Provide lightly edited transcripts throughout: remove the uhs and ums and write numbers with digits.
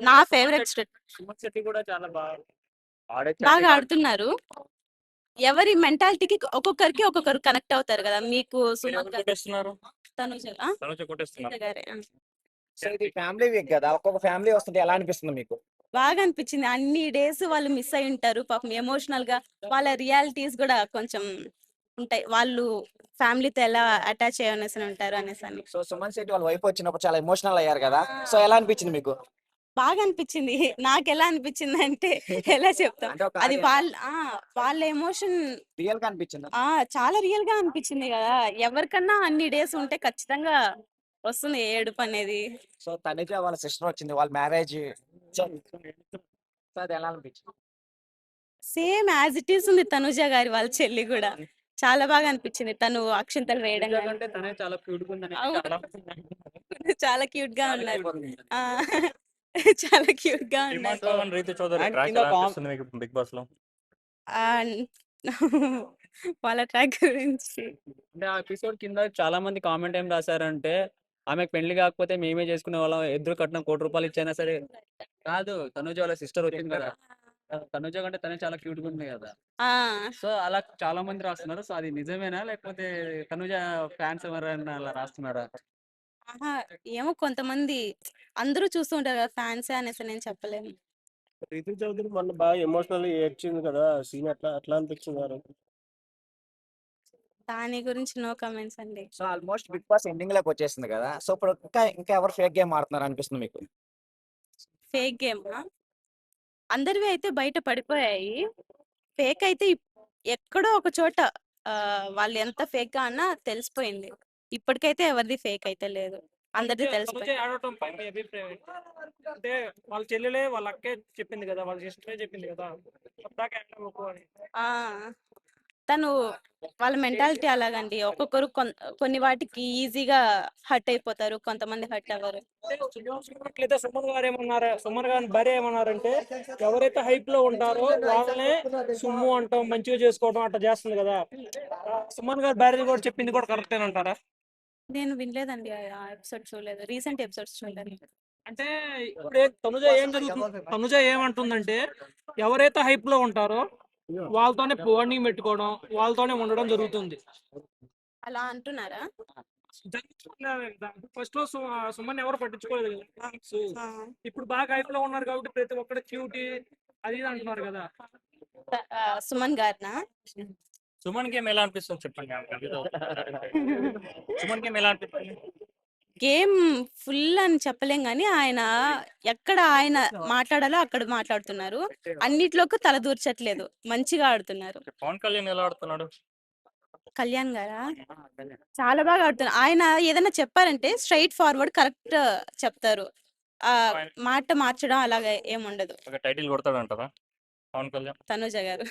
నా ఫేవరెట్ సుమన్ శెట్టి కూడా చాలా బాగా ఆడుతున్నారు. ఎవరి మెంటాలిటీకి ఒక్కొక్కరికి ఒక్కొక్కరు కనెక్ట్ అవుతారు కదా. మీకు సుమన్ తనుజ గారే సో ఇది ఫ్యామిలీ వీక్ కదా, ఒక్కొక్క ఫ్యామిలీ వస్తుంటే ఎలా అనిపిస్తుంది మీకు? బాగా అనిపించింది. అన్ని డేస్ వాళ్ళు మిస్ అయి ఉంటారు పాపం. ఎమోషనల్ గా వాళ్ళ రియాలిటీస్ కూడా కొంచెం ఉంటాయి. వాళ్ళు ఫ్యామిలీతో ఎలా అటాచ్ అయ్యనేసి ఉంటారు అనేసి అని. సో సుమన్ శెట్టి వాళ్ళ వైఫ్ వచ్చినప్పుడు చాలా ఎమోషనల్ అయ్యారు కదా, సో ఎలా అనిపించింది మీకు? బాగా అనిపించింది. నాకు ఎలా అనిపించింది అంటే ఎలా చెప్తాం, అది వాళ్ళ ఎమోషన్ రియల్ గా అనిపించింది. చాలా రియల్ గా అనిపించింది కదా. ఎవరికన్నా అన్ని డేస్ ఉంటే ఖచ్చితంగా వస్తుంది ఏడుపు అనేది. సో తనుజ వాళ్ళ సిస్టర్ వచ్చింది, వాళ్ళ మ్యారేజ్ అది ఎలా అనిపించింది? సేమ్ యాజ్ ఇట్ ఈస్ ఉంది తనుజ గారి వాళ్ళ చెల్లి కూడా. చాలా బాగా అనిపించింది తను అక్షింతలు వేయడం. చాలా క్యూట్ గా ఉందని చాలా క్యూట్ గా ఉన్నారు. చాలా క్యూట్ గా ఉన్నారు. బిగ్ బాస్ లో వాళ్ళ ట్రాక్ గురించి అంటే ఆ ఎపిసోడ్ కింద చాలా మంది కామెంట్ ఏం రాశారంటే, ఆమెకు పెళ్లి కాకపోతే మేమే చేసుకునే వాళ్ళం, ఎదురు కట్టిన ₹1,00,00,000 ఇచ్చైనా సరే. కాదు, తనుజ వాళ్ళ సిస్టర్ వచ్చింది కదా, తనుజ కంటే తనే చాలా క్యూట్ గా ఉంది కదా. సో అలా చాలా మంది రాస్తున్నారు. సో అది నిజమేనా, లేకపోతే తనుజ ఫ్యాన్స్ ఎవరైనా అలా రాస్తున్నారా? ఏమో కొంతమంది అందరూ చూస్తూ ఉంటారు కదా ఫ్యాన్స్ అనేసి నేను చెప్పలేను. రితు చౌదరి మొన్న బాగా ఎమోషనల్ ఏడ్చింది కదా, సీన్ అట్లా అనిపించింది. దాని గురించి నో కమెంట్స్ అండి. So almost Bigg Boss ending లోకి వచ్చేసింది కదా, సో ఇప్పుడు ఇంకా ఎవరు ఫేక్ గేమ్ ఆడుతున్నారు అనిపిస్తుంది మీకు? ఫేక్ గేమ్ అందరివి అయితే బయట పడిపోయాయి. ఫేక్ అయితే ఎక్కడో ఒక చోట వాళ్ళు ఎంత ఫేక్ గా అన్నా తెలిసిపోయింది. ఇప్పటికైతే ఎవరిది ఫేక్ అయితే లేదు, అందరిది తెలిసిపోయింది. అంటే వాళ్ళ చెల్లెలే వాళ్ళ అక్కే చెప్పింది కదా, వాళ్ళ సిస్టరే చెప్పింది కదా. తను వాళ్ళ మెంటాలిటీ అలాగండి. ఒక్కొక్కరు కొన్ని వాటికి ఈజీగా హర్ట్ అయిపోతారు, కొంతమంది హర్ట్ అవ్వరు. సుమన్ గారి భార్య ఏమన్నారంటే, ఎవరైతే హైప్ లో ఉంటారో వాళ్ళనే సుమ్ము అంటాం, మంచిగా చేసుకోవడం అట్లా చేస్తుంది కదా. సుమన్ గారి భార్య కూడా చెప్పింది కూడా కరెక్టే అంటారా? నేను వినలేదండి, ఆ ఎపిసోడ్ చూడలేదు, రీసెంట్ ఎపిసోడ్స్ చూడలేదు. అంటే ఇప్పుడే తనుజ ఏమంటుందంటే, ఎవరైతే హైప్ లో ఉంటారో వాళ్ళతోనే బాండింగ్ పెట్టుకోవడం, వాళ్ళతోనే ఉండడం జరుగుతుంది అలా అంటున్నారా? ఫస్ట్ లో సుమన్ ఎవరు పట్టించుకోలేదు కదా, ఇప్పుడు బాగా హైప్ లో ఉన్నారు కాబట్టి ప్రతి ఒక్కటి క్యూటీ అది అంటున్నారు కదా. సుమన్ గారినా? సుమన్ గేమ్ ఎలా అనిపిస్తుంది చెప్పండి. సుమన్ గేమ్ ఎలా అనిపిస్తుంది? గేమ్ ఫుల్ అని చెప్పలేం గానీ ఆయన ఎక్కడ ఆయన మాట్లాడాలో అక్కడ మాట్లాడుతున్నారు. అన్నిట్లోకి తల దూర్చట్లేదు, మంచిగా ఆడుతున్నారు. పవన్ కళ్యాణ్ ఎలా ఆడుతున్నాడు? కళ్యాణ్ గారా చాలా బాగా ఆడుతున్నారు. ఆయన ఏదైనా చెప్పారంటే స్ట్రైట్ ఫార్వర్డ్ కరెక్ట్ చెప్తారు. మాట మార్చడం అలాగే ఏముండదు. టైటిల్ కొడతాడంటారా పవన్ కళ్యాణ్? తనుజ గారు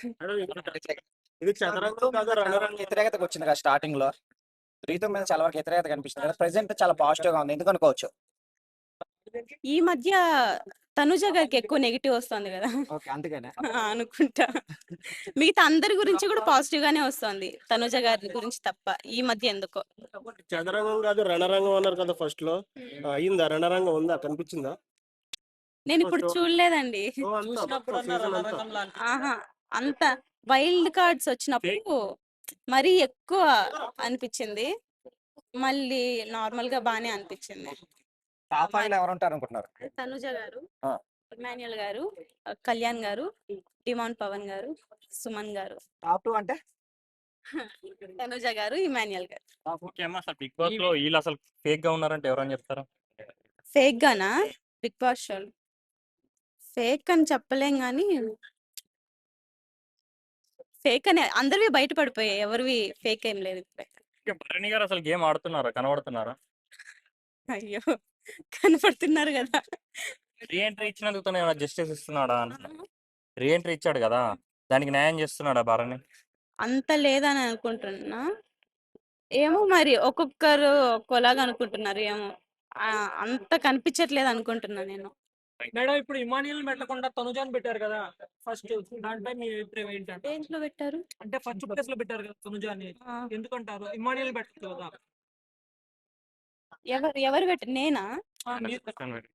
ఇది చదరంగం కాదు, రణరంగం. వ్యతిరేకతకు వచ్చింది కదా స్టార్టింగ్ లో, రీతు మీద చాలా వరకు వ్యతిరేకత కనిపిస్తుంది కదా, ప్రెసెంట్ చాలా పాజిటివ్ గా ఉంది, ఎందుకు అనుకోవచ్చు? ఈ మధ్య తనుజ గారికి ఎక్కువ నెగిటివ్ వస్తుంది కదా, అందుకనే అనుకుంటా. మిగతా అందరి గురించి కూడా పాజిటివ్ గానే వస్తుంది, తనుజ గారి గురించి తప్ప ఈ మధ్య ఎందుకో. చదరంగం కాదు రణరంగం అన్నారు కదా ఫస్ట్ లో, అయిందా? రణరంగం ఉందా, కనిపించిందా? నేను ఇప్పుడు చూడలేదండి. అంత వైల్డ్ కార్డ్స్ వచ్చినప్పుడు మరీ ఎక్కువ అనిపించింది, మళ్ళీ నార్మల్ గా బానే అనిపించింది. టాప్ 5 లో ఎవరు ఉంటారు అనుకుంటున్నారు? తనుజ గారు, ఇమాన్యుయల్ గారు, కళ్యాణ్ గారు, డిమాన్ పవన్ గారు, సుమన్ గారు. టాప్ 2 అంటే తనుజ గారు, ఇమాన్యుయల్ గారు. బిగ్ బాస్ లో వీళ్ళు అసలు ఫేక్ గా ఉన్నారంటే ఎవరని చెప్తారా? ఫేక్ గానా? బిగ్ బాస్ షో ఫేక్ అని చెప్పలేం గానీ ఫేక్ అని అందరివి బయట పడిపోయాయి, ఎవరివి ఫేక్ ఏం లేదు. భరణి గారు అసలు గేమ్ ఆడుతున్నారా, కనబడుతున్నారా? అయ్యో కనపడుతున్నారు కదా. రీఎంట్రీ ఇచ్చినందుకు జస్టిస్ ఇస్తున్నాడా? రీఎంట్రీ ఇచ్చాడు కదా, దానికి న్యాయం చేస్తున్నాడా భరణి? అంత లేదని అనుకుంటున్నా, ఏమో మరి ఒక్కొక్కరు ఒక్కోలాగా అనుకుంటున్నారు, ఏమో అంత కనిపించట్లేదు అనుకుంటున్నా నేను. మేడం ఇప్పుడు ఇమానియల్ పెట్టకుండా తనుజాన్ పెట్టారు కదా ఫస్ట్, దానిపై మీ అభిప్రాయం ఏంటంటే? దేంట్లో పెట్టారు అంటే ఫస్ట్ ప్లేస్ లో పెట్టారు కదా తనుజాని, ఎందుకంటారు? ఇమానియల్ పెట్టచ్చు కదా. ఎవరు పెట్టారు? నేనా?